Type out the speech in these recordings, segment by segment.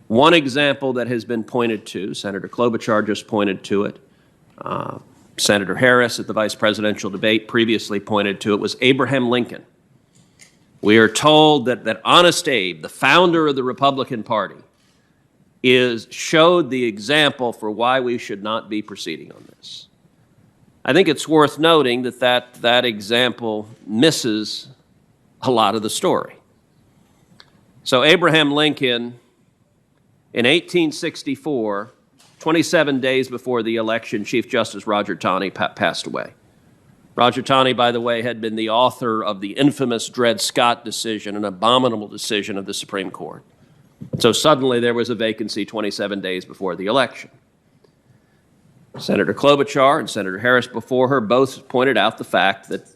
One example that has been pointed to, Senator Klobuchar just pointed to it, Senator Harris at the vice presidential debate previously pointed to it, was Abraham Lincoln. We are told that Honest Abe, the founder of the Republican Party, showed the example for why we should not be proceeding on this. I think it's worth noting that example misses a lot of the story. So Abraham Lincoln, in 1864, 27 days before the election, Chief Justice Roger Taney passed away. Roger Taney, by the way, had been the author of the infamous Dred Scott decision, an abominable decision of the Supreme Court. So suddenly there was a vacancy 27 days before the election. Senator Klobuchar and Senator Harris before her both pointed out the fact that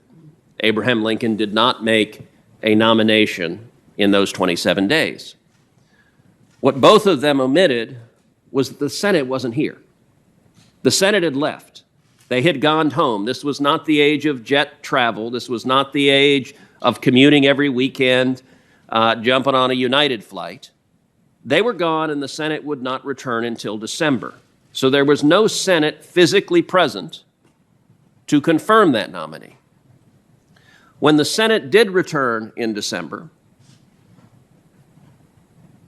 Abraham Lincoln did not make a nomination in those 27 days. What both of them omitted was that the Senate wasn't here. The Senate had left. They had gone home. This was not the age of jet travel. This was not the age of commuting every weekend, jumping on a United flight. They were gone, and the Senate would not return until December. So there was no Senate physically present to confirm that nominee. When the Senate did return in December,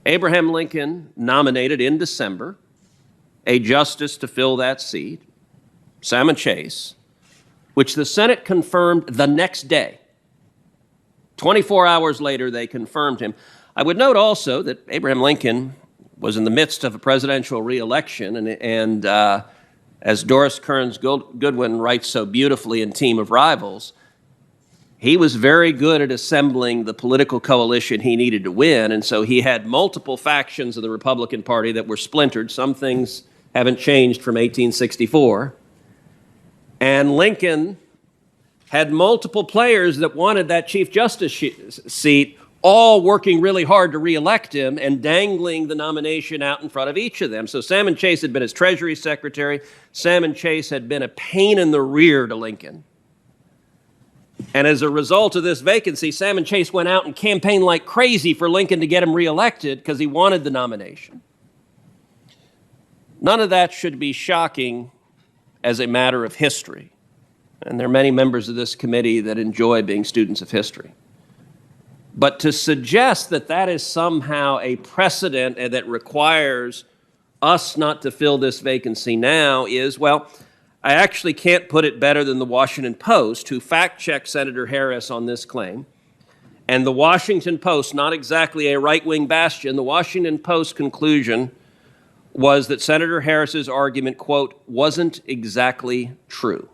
Abraham Lincoln nominated in December a justice to fill that seat, Salmon Chase, which the Senate confirmed the next day. 24 hours later, they confirmed him. I would note also that Abraham Lincoln was in the midst of a presidential reelection, and as Doris Kearns Goodwin writes so beautifully in Team of Rivals, he was very good at assembling the political coalition he needed to win, and so he had multiple factions of the Republican Party that were splintered. Some things haven't changed from 1864. And Lincoln had multiple players that wanted that Chief Justice seat, all working really hard to reelect him and dangling the nomination out in front of each of them. So Salmon Chase had been his Treasury Secretary. Salmon Chase had been a pain in the rear to Lincoln. And as a result of this vacancy, Salmon Chase went out and campaigned like crazy for Lincoln to get him reelected because he wanted the nomination. None of that should be shocking as a matter of history. And there are many members of this committee that enjoy being students of history. But to suggest that that is somehow a precedent and that requires us not to fill this vacancy now is, well, I actually can't put it better than the Washington Post, who fact-checked Senator Harris on this claim. And the Washington Post, not exactly a right-wing bastion, the Washington Post conclusion was that Senator Harris's argument, quote, wasn't exactly true.